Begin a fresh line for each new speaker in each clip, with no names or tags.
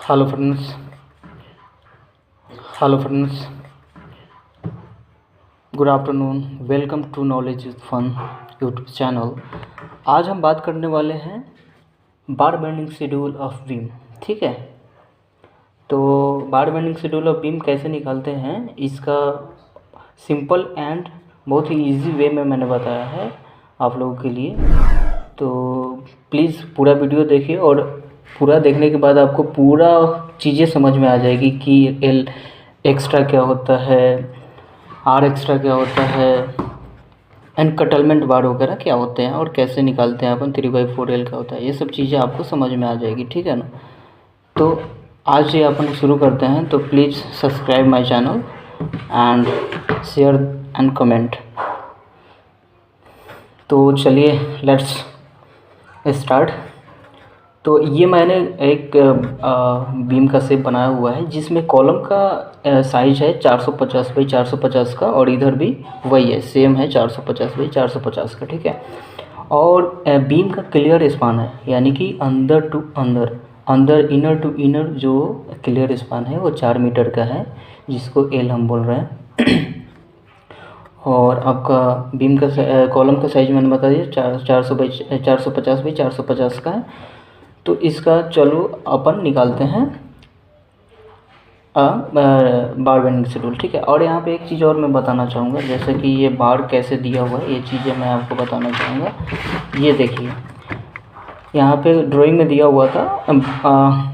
Hello friends hello friends good afternoon. Welcome to knowledge is fun YouTube channel. आज हम बात करने वाले हैं bar bending schedule of beam. ठीक है, तो bar bending schedule of beam कैसे निकालते हैं इसका सिंपल एंड बहुत ही इजी वे में मैंने बताया है आप लोगों के लिए। तो प्लीज़ पूरा वीडियो देखिए और पूरा देखने के बाद आपको पूरा चीज़ें समझ में आ जाएगी कि एल एक्स्ट्रा क्या होता है, आर एक्स्ट्रा क्या होता है एंड कटलमेंट बार वगैरह क्या होते हैं और कैसे निकालते हैं अपन 3/4 क्या होता है। ये सब चीज़ें आपको समझ में आ जाएगी, ठीक है ना। तो आज ये अपन शुरू करते हैं। तो please subscribe my channel and share and comment. तो चलिए लेट्स स्टार्ट। तो ये मैंने एक बीम का शेप बनाया हुआ है जिसमें कॉलम का साइज है 450x450 का और इधर भी वही है, सेम है 450x450 का, ठीक है। और बीम का क्लियर स्पान है, यानी कि अंदर टू अंदर इनर टू इनर जो क्लियर स्पान है वो 4 मीटर का है, जिसको एल हम बोल रहे हैं। और आपका बीम का कॉलम का साइज मैंने बता दिया 450x450 का है। तो इसका चलो अपन निकालते हैं बार बेंडिंग शेड्यूल, ठीक है। और यहाँ पे एक चीज़ और मैं बताना चाहूँगा, जैसे कि ये बार कैसे दिया हुआ है, ये चीज़ें मैं आपको बताना चाहूँगा। ये देखिए यहाँ पे ड्राइंग में दिया हुआ था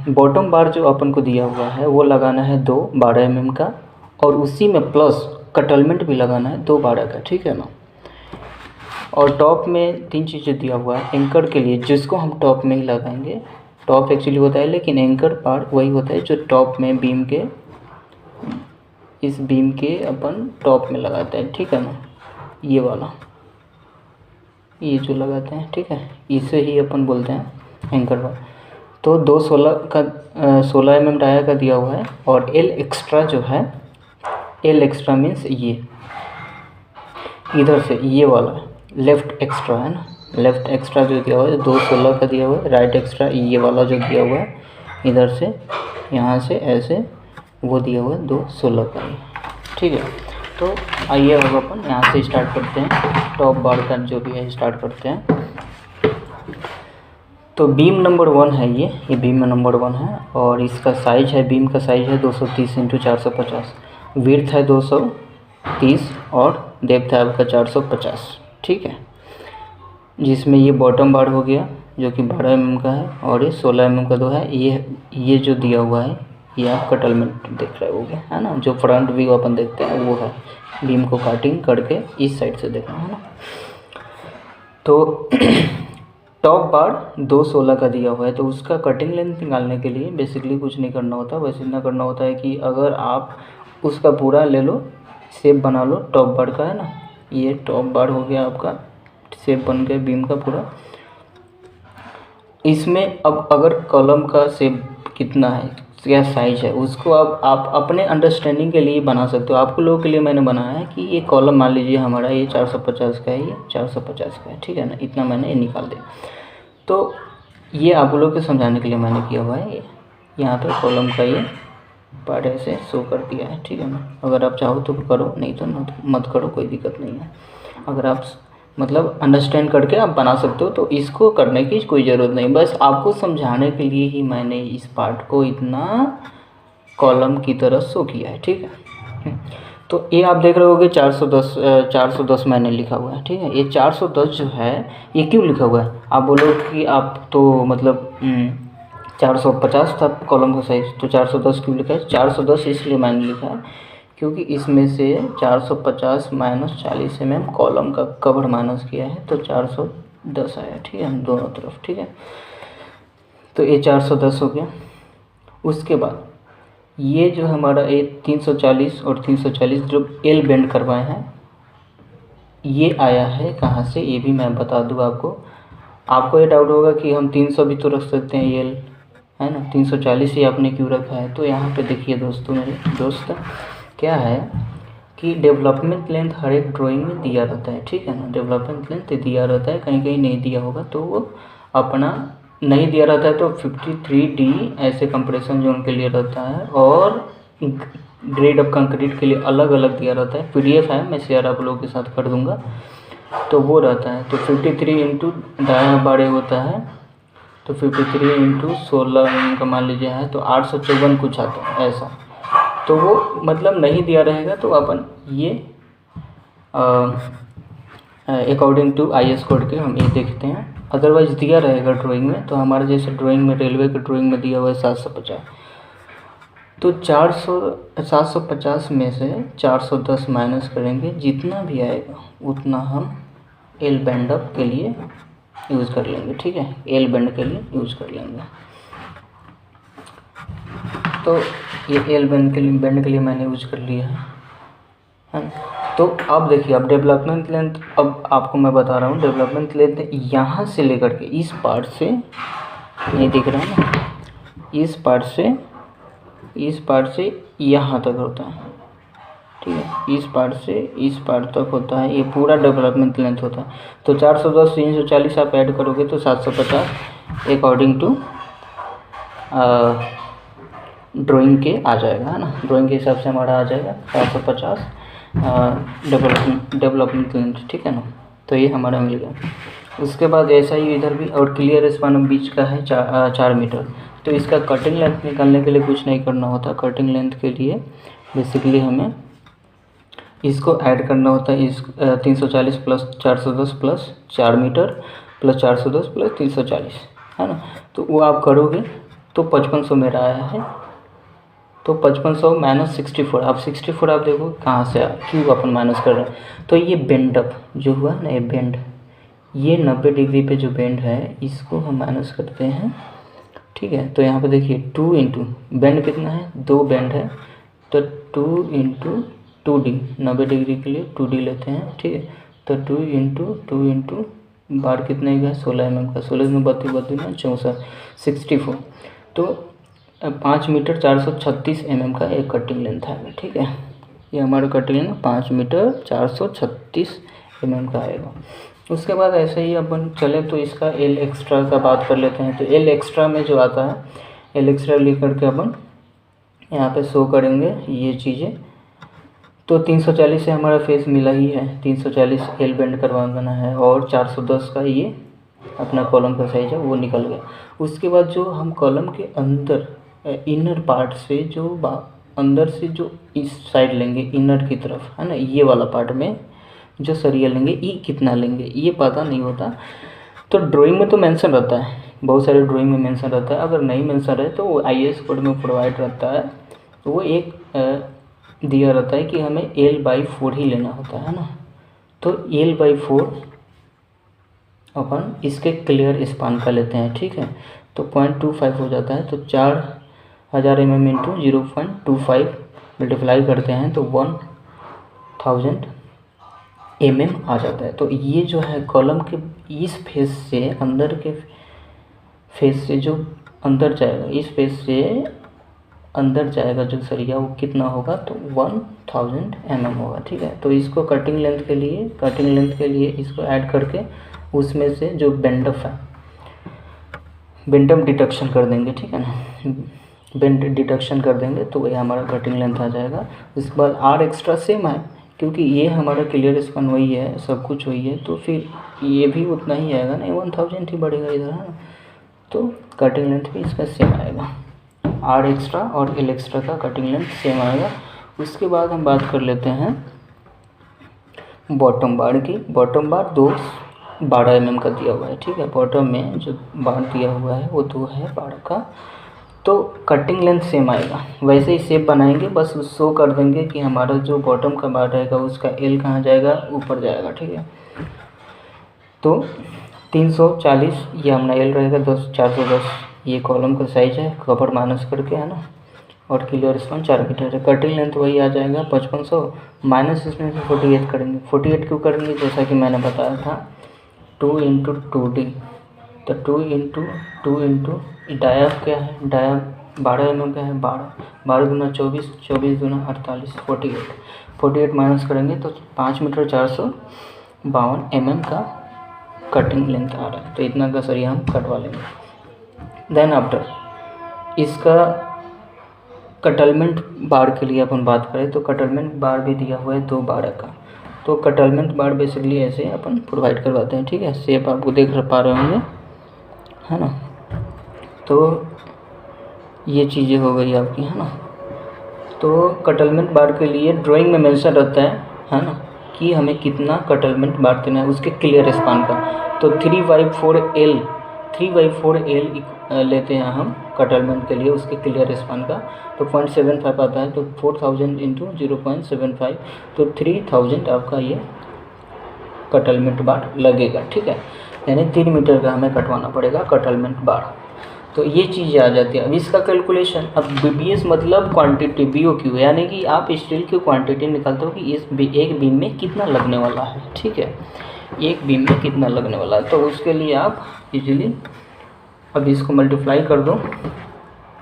बॉटम बार जो अपन को दिया हुआ है वो लगाना है 2 12 mm का, और उसी में प्लस कटलमेंट भी लगाना है 2 12 का, ठीक है ना। और टॉप में 3 चीज़ें दिया हुआ है एंकर के लिए, जिसको हम टॉप में ही लगाएंगे। टॉप एक्चुअली होता है, लेकिन एंकर पार्ट वही होता है जो टॉप में बीम के, इस बीम के अपन टॉप में लगाते हैं, ठीक है ना। ये वाला, ये जो लगाते हैं, ठीक है, इसे ही अपन बोलते हैं एंकर पार्ट। तो 16 mm डाया का दिया हुआ है। और एल एक्स्ट्रा जो है, एल एक्स्ट्रा मीन्स ये इधर से ये वाला लेफ़्ट एक्स्ट्रा है ना, लेफ़्ट एक्स्ट्रा जो दिया हुआ है 2/16 का दिया हुआ है। राइट एक्स्ट्रा ये वाला जो दिया हुआ है इधर से यहाँ से ऐसे वो दिया हुआ है 2/16 का, ठीक है। तो आइए अब अपन यहाँ से स्टार्ट करते हैं, टॉप बार का जो भी है स्टार्ट करते हैं। तो बीम नंबर 1 है, ये बीम नंबर 1 है और इसका साइज है, बीम का साइज है 230x450, विड्थ है 230 और डेप्थ है आपका 450, ठीक है। जिसमें ये बॉटम बार हो गया जो कि 12 mm का है और ये 16 mm का 2 है। ये जो दिया हुआ है ये आप कटलमेंट देख रहे होगे, है ना। जो फ्रंट व्यू अपन देखते हैं वो है, बीम को काटिंग करके इस साइड से देखना है ना। तो टॉप बार 2/16 का दिया हुआ है, तो उसका कटिंग लेंथ निकालने के लिए बेसिकली कुछ नहीं करना होता, बस इतना करना होता है कि अगर आप उसका पूरा ले लो, शेप बना लो टॉप बार का, है ना। ये टॉप बार हो गया आपका, शेप बन गया बीम का पूरा। इसमें अब अगर कॉलम का शेप कितना है, क्या साइज है, उसको आप अपने अंडरस्टैंडिंग के लिए बना सकते हो। आपको लोगों के लिए मैंने बनाया है कि ये कॉलम मान लीजिए हमारा ये 450 का है, ये 450 का है, ठीक है ना। इतना मैंने ये निकाल दिया। तो ये आप लोगों को समझाने के लिए मैंने किया हुआ है। यहाँ पर कॉलम का ये पार्ट ऐसे शो कर दिया है, ठीक है ना। अगर आप चाहो तो करो, नहीं तो मत करो, कोई दिक्कत नहीं है। अगर आप मतलब अंडरस्टैंड करके आप बना सकते हो तो इसको करने की कोई ज़रूरत नहीं, बस आपको समझाने के लिए ही मैंने इस पार्ट को इतना कॉलम की तरह शो किया है, ठीक है। तो ये आप देख रहे होगे 410 मैंने लिखा हुआ है, ठीक है। ये 410 जो है ये क्यों लिखा हुआ है, आप बोलो कि आप तो मतलब 450 था कॉलम का साइज, तो 410 क्यों लिखा है। 410 इसलिए मैंने लिखा है क्योंकि इसमें से 450 - 40 mm कॉलम का कवर माइनस किया है, तो 410 आया, ठीक है, दोनों तरफ, ठीक है। तो ये 410 हो गया। उसके बाद ये जो हमारा ये 340 और 340 जो एल बेंड करवाए हैं, ये आया है कहाँ से, ये भी मैं बता दूँ आपको। आपको ये डाउट होगा कि हम 300 भी तो रख सकते हैं एल, है ना, 340 ही आपने क्यों रखा है। तो यहाँ पे देखिए दोस्तों, मेरे दोस्त, क्या है कि डेवलपमेंट लेंथ हर एक ड्राइंग में दिया रहता है, ठीक है ना। डेवलपमेंट लेंथ दिया रहता है, कहीं कहीं नहीं दिया होगा तो वो अपना नहीं दिया रहता है तो 53D ऐसे कंप्रेशन जोन के लिए रहता है, और ग्रेड ऑफ कंक्रीट के लिए अलग अलग दिया रहता है। PDF है, मैं शेयर आप लोगों के साथ कर दूंगा, तो वो रहता है। तो 53 इंटू डाया बारह होता है, तो 53 इंटू 16 का मान लीजिए है, तो 854 कुछ आता है ऐसा। तो वो मतलब नहीं दिया रहेगा तो अपन ये अकॉर्डिंग टू IS कोड के हम ये देखते हैं। अदरवाइज दिया रहेगा ड्राइंग में, तो हमारे जैसे ड्राइंग में, रेलवे के ड्राइंग में दिया हुआ है 750, तो 750 में से 410 माइनस करेंगे, जितना भी आएगा उतना हम एल बैंड अप के लिए यूज़ कर लेंगे। ठीक है, एल बैंड के लिए यूज़ कर लेंगे। तो ये एल बैंड के लिए मैंने यूज कर लिया है। तो अब देखिए, अब डेवलपमेंट लेंथ, अब आपको मैं बता रहा हूँ डेवलपमेंट लेंथ यहाँ से लेकर के इस पार्ट से, नहीं दिख रहा है ना, इस पार्ट से यहाँ तक होता है। ठीक है, इस पार्ट से इस पार्ट तक होता है, ये पूरा डेवलपमेंट लेंथ होता है। तो 410 340 आप ऐड करोगे तो 750 अकॉर्डिंग टू ड्राइंग के आ जाएगा, है ना। ड्राइंग के हिसाब से हमारा आ जाएगा 750 डेवलपमेंट लेंथ। ठीक है ना, तो ये हमारा मिल गया। उसके बाद ऐसा ही इधर भी, और क्लियर स्पान बीच का है 4 मीटर। तो इसका कटिंग लेंथ निकालने के लिए कुछ नहीं करना होता। कटिंग लेंथ के लिए बेसिकली हमें इसको ऐड करना होता है, इस 340 plus 410 plus 4 metre plus 410 plus 340, है ना। तो वो आप करोगे तो 5500 मेरा आया है। तो 5500 माइनस 64, अब 64 आप देखो कहाँ से आया, क्यों अपन माइनस कर रहे हैं। तो ये बेंड अप जो हुआ ना, ये बेंड, ये 90 डिग्री पे जो बेंड है इसको हम माइनस करते हैं। ठीक है, तो यहाँ पे देखिए 2 इंटू बेंड कितना है, 2 बेंड है, तो 2 इंटू 2D, 90 डिग्री के लिए 2D लेते हैं। ठीक है, तो 2 इंटू बार कितने का है, 16 mm का, 16 में 32 में 64, 64। तो 5 मीटर 436 mm का एक कटिंग लेंथ है। ठीक है, ये हमारा कटिंग लेंथ 5 मीटर 436 mm का आएगा। उसके बाद ऐसे ही अपन चले तो इसका एल एक्स्ट्रा का बात कर लेते हैं। तो एल एक्स्ट्रा में जो आता है, एल एक्स्ट्रा लेकर के अपन यहाँ पे शो करेंगे ये चीज़ें। तो 340 से हमारा फेस मिला ही है, 340 एल बेंड करवाना है, और 410 का ये अपना कॉलम का साइज है वो निकल गया। उसके बाद जो हम कॉलम के अंदर इनर पार्ट से जो अंदर से जो इस साइड लेंगे इनर की तरफ, है ना, ये वाला पार्ट में जो सरिया लेंगे, ये कितना लेंगे ये पता नहीं होता। तो ड्राइंग में तो मेंशन रहता है, बहुत सारे ड्राइंग में मेंशन रहता है। अगर नहीं मेंशन रहे तो वो IS कोड में प्रोवाइड रहता है। तो वो एक दिया रहता है कि हमें L/4 ही लेना होता है ना। तो L/4 अपन इसके क्लियर स्पान का लेते हैं। ठीक है, तो 0.25 हो जाता है। तो 4000 mm इंटू 0.25 मल्टीप्लाई करते हैं तो 1000 mm आ जाता है। तो ये जो है कॉलम के इस फेस से, अंदर के फेस से जो अंदर जाएगा, इस फेस से अंदर जाएगा जो सरिया, वो कितना होगा, तो 1000 mm होगा। ठीक है, तो इसको कटिंग लेंथ के लिए इसको ऐड करके उसमें से जो बेंडअप है, बेंडअप डिडक्शन कर देंगे। ठीक है ना, बेंड डिडक्शन कर देंगे तो वही हमारा कटिंग लेंथ आ जाएगा। उसके बाद आर एक्स्ट्रा सेम है, क्योंकि ये हमारा क्लियर स्पान वही है, सब कुछ वही है, तो फिर ये भी उतना ही आएगा ना, 1000 ही बढ़ेगा इधर, है ना। तो कटिंग लेंथ भी इसका सेम आएगा, आर एक्स्ट्रा और एल एक्स्ट्रा का कटिंग लेंथ सेम आएगा। उसके बाद हम बात कर लेते हैं बॉटम बार की। बॉटम बार 12 mm का दिया हुआ है। ठीक है, बॉटम में जो बार दिया हुआ है वो 2 है 12 का। तो कटिंग लेंथ सेम आएगा, वैसे ही शेप बनाएंगे, बस शो कर देंगे कि हमारा जो बॉटम का बार रहेगा उसका एल कहाँ जाएगा, ऊपर जाएगा। ठीक है, तो 340 ये हमारा एल रहेगा, 410 ये कॉलम का साइज है, कवर माइनस करके, है ना, और क्लियर स्पान 4 मीटर है। कटिंग लेंथ वही आ जाएगा 5500 माइनस इसमें से 48 करेंगे। 48 क्यों करेंगे, जैसा कि मैंने बताया था 2 इंटू 2D, तो 2 इंटू डाया क्या है, डाया 12 mm का है, 12 गुना 24, 24 गुना 48, 48 माइनस करेंगे तो 5 मीटर 452 mm का कटिंग लेंथ आ रहा है। तो इतना का सरिया हम कटवा लेंगे। देन आफ्टर इसका कटलमेंट बार के लिए अपन बात करें तो कटलमेंट बार भी दिया हुआ है 2 बार का। तो कटलमेंट बार बेसिकली ऐसे अपन प्रोवाइड करवाते हैं, ठीक है। शेप आपको देख पा रहे होंगे, है ना। तो ये चीज़ें हो गई आपकी, है ना। तो कटलमेंट बार के लिए ड्राइंग में मेंशन रहता है ना, कि हमें कितना कटलमेंट बार देना है उसके क्लियर स्पान का। तो 3/4L लेते हैं हम कटलमेंट के लिए उसके क्लियर स्पान का। तो 0.75 आता है, तो 4000 इंटू 0.75, तो 3000 आपका ये कटलमेंट बार लगेगा, ठीक है। यानी 3 मीटर का हमें कटवाना पड़ेगा कटलमेंट बार। तो ये चीज़ें आ जाती है। अब इसका कैलकुलेशन, अब BBS मतलब क्वांटिटी, BOQ यानी कि आप स्टील की क्वांटिटी निकालते हो कि इस एक बीम में कितना लगने वाला है, ठीक है। एक बीम में कितना लगने वाला है, तो उसके लिए आप इजीली अब इसको मल्टीप्लाई कर दो।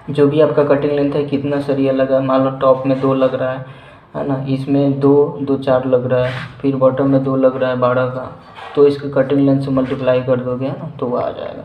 जो भी आपका कटिंग लेंथ है, कितना सरिया लगा, मान लो टॉप में 2 लग रहा है ना, इसमें 2 4 लग रहा है, फिर बॉटम में 2 लग रहा है 12 का, तो इसका कटिंग लेंथ से मल्टीप्लाई कर दोगे, है ना, तो वो आ जाएगा।